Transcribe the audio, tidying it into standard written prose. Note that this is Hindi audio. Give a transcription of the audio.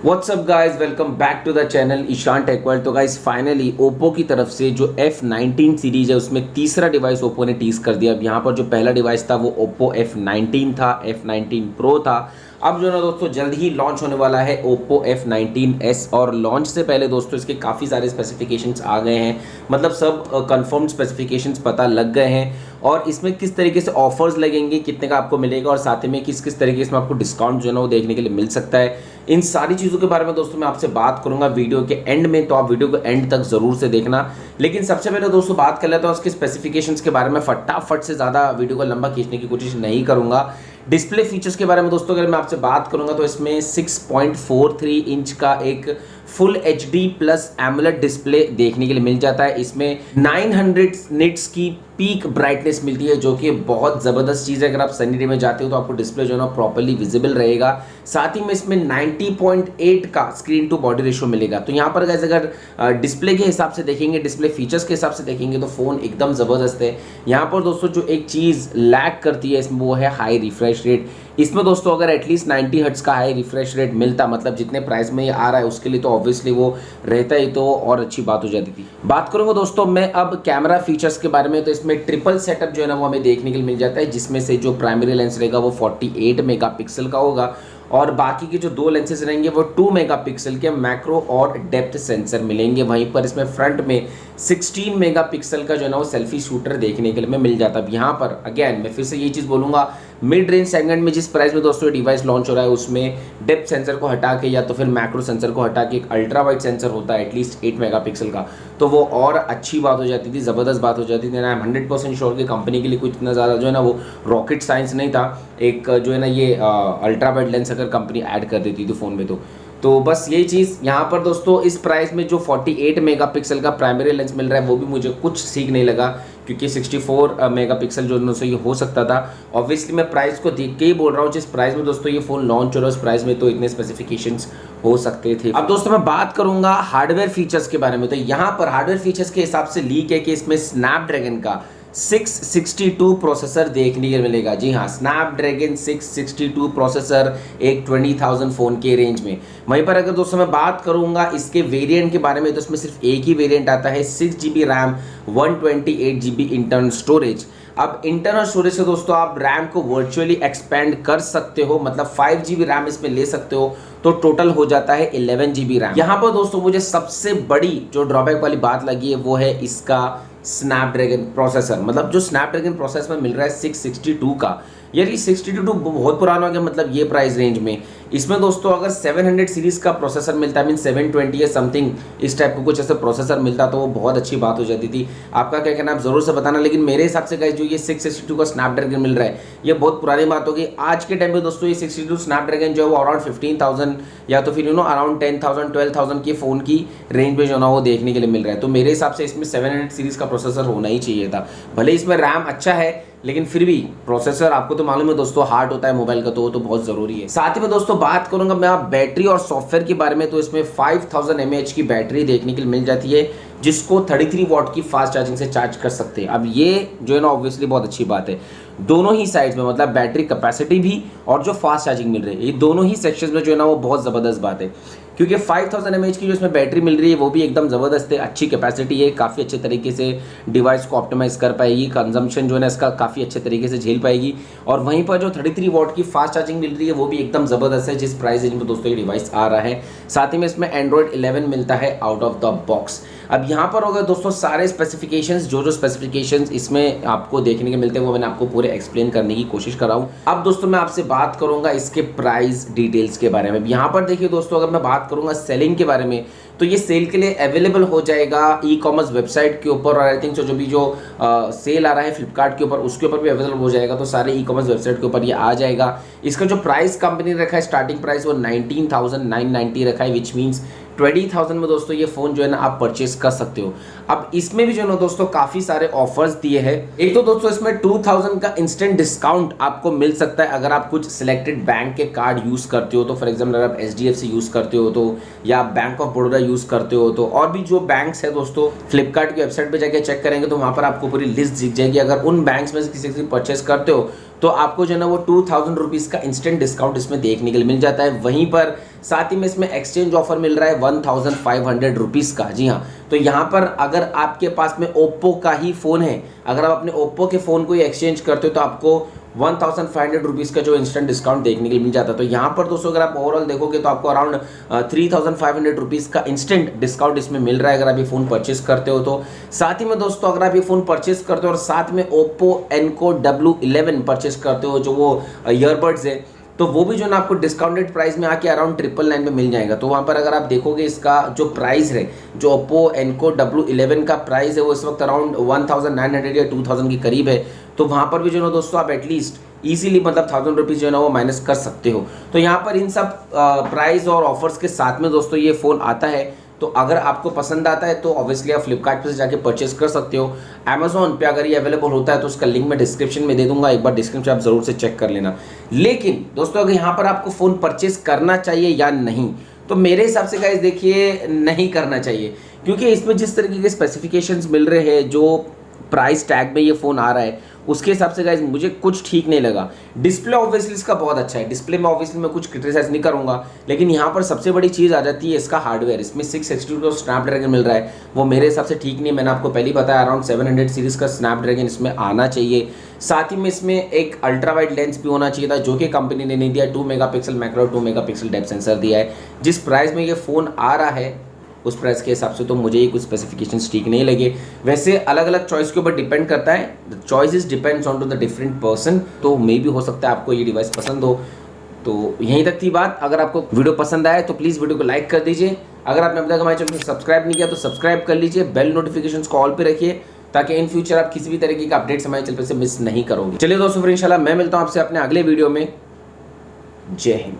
WhatsApp guys, welcome back to the channel Ishan tech world. तो गाइज फाइनली ओप्पो की तरफ से जो F19 सीरीज है उसमें तीसरा डिवाइस ओप्पो ने टीज कर दिया। अब यहाँ पर जो पहला डिवाइस था वो ओप्पो F19 था, F19 प्रो था। अब जो है ना दोस्तों जल्द ही लॉन्च होने वाला है ओप्पो F19s और लॉन्च से पहले दोस्तों इसके काफ़ी सारे स्पेसिफिकेशंस आ गए हैं, मतलब सब कंफर्म्ड स्पेसिफिकेशंस पता लग गए हैं और इसमें किस तरीके से ऑफर्स लगेंगे, कितने का आपको मिलेगा और साथ ही में किस किस तरीके से आपको डिस्काउंट जो है ना वो देखने के लिए मिल सकता है। इन सारी चीज़ों के बारे में दोस्तों मैं आपसे बात करूंगा वीडियो के एंड में, तो आप वीडियो को एंड तक जरूर से देखना। लेकिन सबसे पहले दोस्तों बात कर लेता हूँ उसके स्पेसिफिकेशंस के बारे में। फटाफट से ज़्यादा वीडियो को लंबा खींचने की कोशिश नहीं करूंगा। डिस्प्ले फीचर्स के बारे में दोस्तों अगर मैं आपसे बात करूंगा तो इसमें 6.43 इंच का एक full HD plus AMOLED display देखने के लिए मिल जाता है। इसमें 900 निट्स की पीक ब्राइटनेस मिलती है जो कि बहुत ज़बरदस्त चीज़ है। अगर आप सनी डे में जाते हो तो आपको डिस्प्ले जो है ना प्रॉपर्ली विजिबल रहेगा। साथ ही में इसमें 90.8 का स्क्रीन टू बॉडी रेशियो मिलेगा। तो यहाँ पर गाइस अगर डिस्प्ले के हिसाब से देखेंगे, डिस्प्ले फीचर्स के हिसाब से देखेंगे तो फ़ोन एकदम ज़बरदस्त है। यहाँ पर दोस्तों जो एक चीज़ लैग करती है इसमें वो है हाई रिफ्रेश रेट। इसमें दोस्तों अगर एटलीस्ट 90 हर्ट्ज का हाई रिफ्रेश रेट मिलता, मतलब जितने प्राइस में ये आ रहा है उसके लिए, तो ऑब्वियसली वो रहता ही तो और अच्छी बात हो जाती थी। बात करूंगा दोस्तों मैं अब कैमरा फीचर्स के बारे में, तो इसमें ट्रिपल सेटअप जो है ना वो हमें देखने के लिए मिल जाता है, जिसमें से जो प्राइमरी लेंस रहेगा वो 48 मेगापिक्सल का होगा और बाकी के जो दो लेंसेज रहेंगे वो 2 मेगापिक्सल के मैक्रो और डेप्थ सेंसर मिलेंगे। वहीं पर इसमें फ्रंट में 16 मेगापिक्सल का जो है ना वो सेल्फी शूटर देखने के लिए मिल जाता है। अब यहाँ पर अगेन मैं फिर से ये चीज़ बोलूँगा, मिड रेंज सेगमेंट में जिस प्राइस में दोस्तों ये डिवाइस लॉन्च हो रहा है उसमें डेप्थ सेंसर को हटा के या तो फिर मैक्रो सेंसर को हटा के एक अल्ट्रा वाइड सेंसर होता है एटलीस्ट 8 मेगापिक्सल का, तो वो और अच्छी बात हो जाती थी, ज़बरदस्त बात हो जाती थी। आई एम 100% श्योर कि कंपनी के लिए कुछ इतना ज़्यादा जो है ना वो रॉकेट साइंस नहीं था एक जो है ना ये अल्ट्रा वाइड लेंस अगर कंपनी ऐड कर देती थी फ़ोन में तो बस यही चीज़ यहाँ पर दोस्तों इस प्राइस में जो 48 मेगापिक्सल का प्राइमरी लेंस मिल रहा है वो भी मुझे कुछ ठीक नहीं लगा, क्योंकि 64 मेगापिक्सल जो उनसे ये हो सकता था। ऑब्वियसली मैं प्राइस को देख के ही बोल रहा हूँ, जिस प्राइस में दोस्तों ये फ़ोन लॉन्च हो रहा है उस प्राइस में तो इतने स्पेसिफिकेशंस हो सकते थे। अब दोस्तों मैं बात करूँगा हार्डवेयर फीचर्स के बारे में, तो यहाँ पर हार्डवेयर फीचर्स के हिसाब से लीक है कि इसमें स्नैपड्रैगन का 662 प्रोसेसर देखने के मिलेगा। जी हाँ, स्नैपड्रैगन 662 प्रोसेसर एक 20,000 फ़ोन के रेंज में। वहीं पर अगर दोस्तों मैं बात करूंगा इसके वेरिएंट के बारे में तो इसमें सिर्फ एक ही वेरिएंट आता है, 6GB RAM 128GB internal storage. अब इंटरनल स्टोरेज से दोस्तों आप रैम को वर्चुअली एक्सपेंड कर सकते हो, मतलब 5GB रैम इसमें ले सकते हो, तो टोटल हो जाता है 11GB रैम। यहाँ पर दोस्तों मुझे सबसे बड़ी जो ड्रॉबैक वाली बात लगी है वो है इसका स्नैपड्रैगन प्रोसेसर। मतलब जो स्नैपड्रैगन प्रोसेसर में मिल रहा है 662 का, यार ये 662 बहुत पुराना हो गया, मतलब ये प्राइस रेंज में। इसमें दोस्तों अगर 700 सीरीज का प्रोसेसर मिलता है, मीन 720 या समथिंग इस टाइप का कुछ ऐसा प्रोसेसर मिलता तो वो बहुत अच्छी बात हो जाती थी। आपका क्या कहना आप जरूर से बताना। लेकिन मेरे हिसाब से गाइस जो ये 662 का स्नैपड्रैगन मिल रहा है ये बहुत पुरानी बात होगी। आज के टाइम पे दोस्तों ये 662 स्नैपड्रैगन जो है वो अराउंड 15,000 या तो फिर अराउंड 10,000 12,000 के फ़ोन की रेंज में जो ना वो देखने के लिए मिल रहा है। तो मेरे हिसाब से इसमें 700 सीरीज का प्रोसेसर होना ही चाहिए था। भले इसमें रैम अच्छा है लेकिन फिर भी प्रोसेसर आपको तो मालूम है दोस्तों हार्ड होता है मोबाइल का, तो वो तो बहुत ज़रूरी है। साथ ही में दोस्तों बात करूंगा मैं आप बैटरी और सॉफ्टवेयर के बारे में, तो इसमें 5000 mAh की बैटरी देखने के लिए मिल जाती है जिसको 33 वॉट की फास्ट चार्जिंग से चार्ज कर सकते हैं। अब ये जो है ना ऑब्वियसली बहुत अच्छी बात है दोनों ही साइड्स में, मतलब बैटरी कैपेसिटी भी और जो फास्ट चार्जिंग मिल रही है ये दोनों ही सेक्शंस में जो है ना वो बहुत ज़बरदस्त बात है, क्योंकि 5000 mAh की जो इसमें बैटरी मिल रही है वो भी एकदम ज़बरदस्त है, अच्छी कैपेसिटी है, काफ़ी अच्छे तरीके से डिवाइस को ऑप्टिमाइज़ कर पाएगी, कंजम्पशन जो है ना इसका काफ़ी अच्छे तरीके से झेल पाएगी। और वहीं पर जो 33 वॉट की फास्ट चार्जिंग मिल रही है वो भी एकदम ज़बरदस्त है जिस प्राइस रेंज में दोस्तों ये डिवाइस आ रहा है। साथ ही में इसमें एंड्रॉयड 11 मिलता है आउट ऑफ द बॉक्स। अब यहाँ पर होगा दोस्तों सारे स्पेसिफिकेशंस, जो स्पेसिफिकेशंस इसमें आपको देखने के मिलते हैं वो मैंने आपको पूरे एक्सप्लेन करने की कोशिश कर रहा हूँ। अब दोस्तों मैं आपसे बात करूंगा इसके प्राइस डिटेल्स के बारे में। यहाँ पर देखिए दोस्तों अगर मैं बात करूंगा सेलिंग के बारे में तो ये सेल के लिए अवेलेबल हो जाएगा ई कॉमर्स वेबसाइट के ऊपर, और आई थिंक जो भी जो सेल आ रहा है फ्लिपकार्ट के ऊपर उसके ऊपर भी अवेलेबल हो जाएगा, तो सारे ई कॉमर्स वेबसाइट के ऊपर ये आ जाएगा। इसका जो प्राइस कंपनी ने रखा है स्टार्टिंग प्राइस वो 19,990 रखा है, विच मीन्स 20,000 में दोस्तों ये फ़ोन जो है ना आप परचेस कर सकते हो। अब इसमें भी जो है ना दोस्तों काफ़ी सारे ऑफर्स दिए हैं। एक तो दोस्तों इसमें 2000 का इंस्टेंट डिस्काउंट आपको मिल सकता है अगर आप कुछ सिलेक्टेड बैंक के कार्ड यूज़ करते हो, तो फॉर एग्जाम्पल अगर आप HDFC यूज़ करते हो तो, या बैंक ऑफ बड़ौदा यूज़ करते हो तो, और भी जो बैंक्स है दोस्तों फ्लिपकार्ट की वेबसाइट पर जाके चेक करेंगे तो वहाँ पर आपको पूरी लिस्ट दिख जाएगी। अगर उन बैंक्स में से किसी परचेस करते हो तो आपको जो है ना वो 2000 रुपीज़ का इंस्टेंट डिस्काउंट इसमें देखने के लिए मिल जाता है। वहीं पर साथ ही में इसमें एक्सचेंज ऑफर मिल रहा है 1500 रुपीज़ का। जी हाँ, तो यहाँ पर अगर आपके पास में ओप्पो का ही फ़ोन है, अगर आप अपने ओप्पो के फ़ोन को ही एक्सचेंज करते हो तो आपको 1500 रुपीज़ का जो इंस्टेंट डिस्काउंट देखने के लिए मिल जाता है। तो यहाँ पर दोस्तों अगर आप ओवरऑल देखोगे तो आपको अराउंड 3500 रुपीज़ का इंस्टेंट डिस्काउंट इसमें मिल रहा है अगर आप ये फ़ोन परचेस करते हो तो। साथ ही में दोस्तों अगर आप ये फ़ोन परचेस करते हो और साथ में ओप्पो एनको W11 परचेस करते हो, जो वो ईयरबड्स है, तो वो भी जो ना आपको डिस्काउंटेड प्राइस में आके अराउंड 999 में मिल जाएगा। तो वहाँ पर अगर आप देखोगे इसका जो प्राइस है, जो ओप्पो एनको W11 का प्राइस है वो इस वक्त अराउंड 1900 या 2000 के करीब है। तो वहाँ पर भी जो ना दोस्तों आप एटलीस्ट इजीली मतलब 1000 रुपीज़ जो है ना वो माइनस कर सकते हो। तो यहाँ पर इन सब प्राइस और ऑफर्स के साथ में दोस्तों ये फ़ोन आता है। तो अगर आपको पसंद आता है तो ऑब्वियसली आप फ्लिपकार्ट पे से जाके परचेस कर सकते हो। अमेजोन पे अगर ये अवेलेबल होता है तो उसका लिंक मैं डिस्क्रिप्शन में दे दूंगा, एक बार डिस्क्रिप्शन आप जरूर से चेक कर लेना। लेकिन दोस्तों अगर यहाँ पर आपको फ़ोन परचेस करना चाहिए या नहीं, तो मेरे हिसाब से गाइस देखिए नहीं करना चाहिए, क्योंकि इसमें जिस तरीके के स्पेसिफिकेशंस मिल रहे हैं, जो प्राइस टैग में ये फ़ोन आ रहा है उसके हिसाब से गाइज मुझे कुछ ठीक नहीं लगा। डिस्प्ले ऑब्वियसली इसका बहुत अच्छा है, डिस्प्ले में ऑब्वियसली मैं कुछ क्रिटिसाइज नहीं करूंगा, लेकिन यहाँ पर सबसे बड़ी चीज़ आ जाती है इसका हार्डवेयर। इसमें 662 का स्नैपड्रैगन मिल रहा है, वो मेरे हिसाब से ठीक नहीं। मैंने आपको पहले ही बताया अराउंड 700 सीरीज़ का स्नैपड्रैगन इसमें आना चाहिए। साथ ही में इसमें एक अल्ट्रा वाइड लेंस भी होना चाहिए था, जो कि कंपनी ने नहीं दिया। 2 megapixel macro, 2 megapixel depth sensor दिया है। जिस प्राइस में ये फ़ोन आ रहा है उस प्राइस के हिसाब से तो मुझे ही कुछ स्पेसिफिकेशंस ठीक नहीं लगे। वैसे अलग अलग चॉइस के ऊपर डिपेंड करता है, the choices depends on to the different person. तो मे भी हो सकता है आपको ये डिवाइस पसंद हो। तो यहीं तक थी बात। अगर आपको वीडियो पसंद आए तो प्लीज़ वीडियो को लाइक कर दीजिए। अगर आपने अभी तक हमारे चैनल को सब्सक्राइब नहीं किया तो सब्सक्राइब कर लीजिए, बेल नोटिफिकेशंस को ऑल पे रखिए, ताकि इन फ्यूचर आप किसी भी तरीके का अपडेट्स हमारे चैनल से मिस नहीं करोगे। चलिए दोस्तों, फिर इंशाल्लाह मैं मिलता हूँ आपसे अपने अगले वीडियो में। जय हिंद।